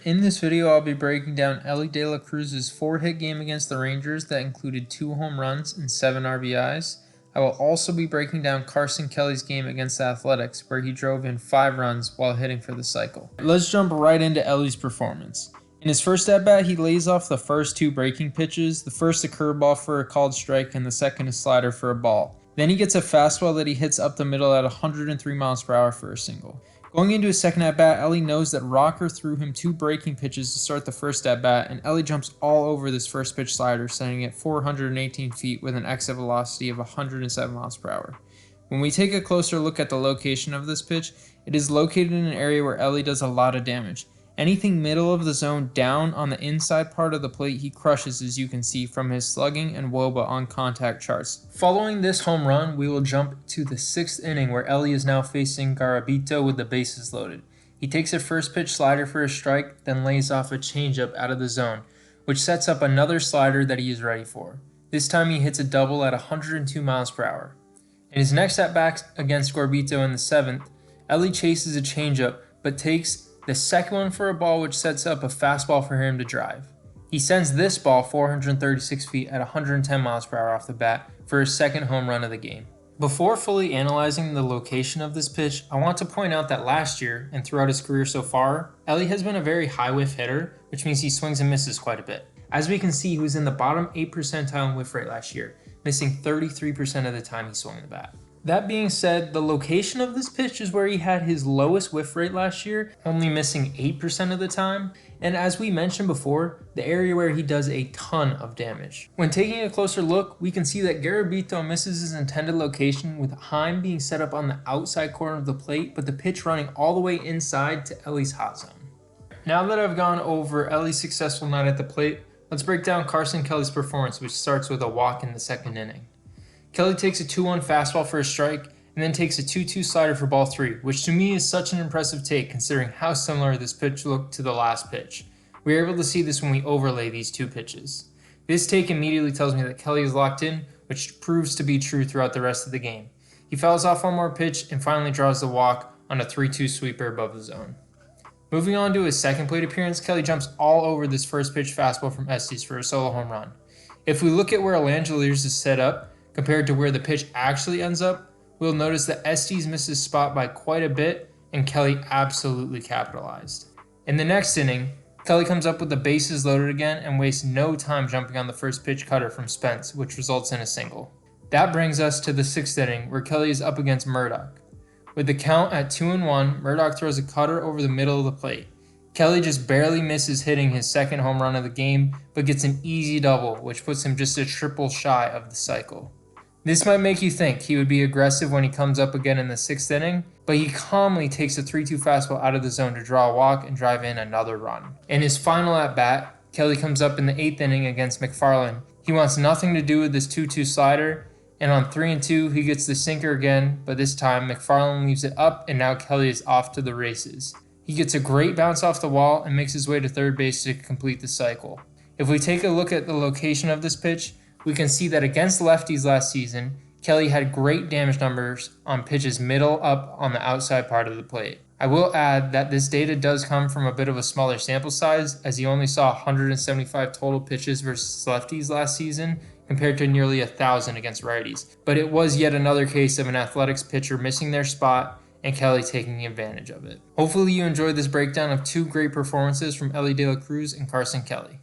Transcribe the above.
In this video, I'll be breaking down Elly De La Cruz's 4-hit game against the Rangers that included 2 home runs and 7 RBIs. I will also be breaking down Carson Kelly's game against the Athletics, where he drove in 5 runs while hitting for the cycle. Let's jump right into Elly's performance. In his first at-bat, he lays off the first 2 breaking pitches, the first a curveball for a called strike and the second a slider for a ball. Then he gets a fastball that he hits up the middle at 103 miles per hour for a single. Going into his second at-bat, Elly knows that Rocker threw him 2 breaking pitches to start the first at-bat, and Elly jumps all over this first pitch slider, sending it 418 feet with an exit velocity of 107 miles per hour. When we take a closer look at the location of this pitch, it is located in an area where Elly does a lot of damage. Anything middle of the zone down on the inside part of the plate he crushes, as you can see from his slugging and WOBA on contact charts. Following this home run, we will jump to the 6th inning where Elly is now facing Garabito with the bases loaded. He takes a first pitch slider for a strike, then lays off a changeup out of the zone, which sets up another slider that he is ready for. This time he hits a double at 102 miles per hour. In his next at-bat against Garabito in the 7th, Elly chases a changeup, but takes the second one for a ball, which sets up a fastball for him to drive. He sends this ball 436 feet at 110 miles per hour off the bat for his second home run of the game. Before fully analyzing the location of this pitch, I want to point out that last year, and throughout his career so far, Elly has been a very high whiff hitter, which means he swings and misses quite a bit. As we can see, he was in the bottom 8 percentile in whiff rate last year, missing 33% of the time he swung the bat. That being said, the location of this pitch is where he had his lowest whiff rate last year, only missing 8% of the time, and as we mentioned before, the area where he does a ton of damage. When taking a closer look, we can see that Garabito misses his intended location, with Heim being set up on the outside corner of the plate, but the pitch running all the way inside to Elly's hot zone. Now that I've gone over Elly's successful night at the plate, let's break down Carson Kelly's performance, which starts with a walk in the 2nd inning. Kelly takes a 2-1 fastball for a strike, and then takes a 2-2 slider for ball 3, which to me is such an impressive take considering how similar this pitch looked to the last pitch. We are able to see this when we overlay these 2 pitches. This take immediately tells me that Kelly is locked in, which proves to be true throughout the rest of the game. He fouls off one more pitch and finally draws the walk on a 3-2 sweeper above the zone. Moving on to his second plate appearance, Kelly jumps all over this first pitch fastball from Estes for a solo home run. If we look at where Langeliers is set up, compared to where the pitch actually ends up, we'll notice that Estes missed his spot by quite a bit, and Kelly absolutely capitalized. In the next inning, Kelly comes up with the bases loaded again and wastes no time jumping on the first pitch cutter from Spence, which results in a single. That brings us to the 6th inning, where Kelly is up against Murdoch. With the count at 2-1, Murdoch throws a cutter over the middle of the plate. Kelly just barely misses hitting his second home run of the game, but gets an easy double, which puts him just a triple shy of the cycle. This might make you think he would be aggressive when he comes up again in the 6th inning, but he calmly takes a 3-2 fastball out of the zone to draw a walk and drive in another run. In his final at-bat, Kelly comes up in the 8th inning against McFarland. He wants nothing to do with this 2-2 slider, and on 3-2 he gets the sinker again, but this time McFarland leaves it up and now Kelly is off to the races. He gets a great bounce off the wall and makes his way to third base to complete the cycle. If we take a look at the location of this pitch, we can see that against lefties last season, Kelly had great damage numbers on pitches middle up on the outside part of the plate. I will add that this data does come from a bit of a smaller sample size, as he only saw 175 total pitches versus lefties last season, compared to nearly 1,000 against righties. But it was yet another case of an Athletics pitcher missing their spot and Kelly taking advantage of it. Hopefully you enjoyed this breakdown of 2 great performances from Elly De La Cruz and Carson Kelly.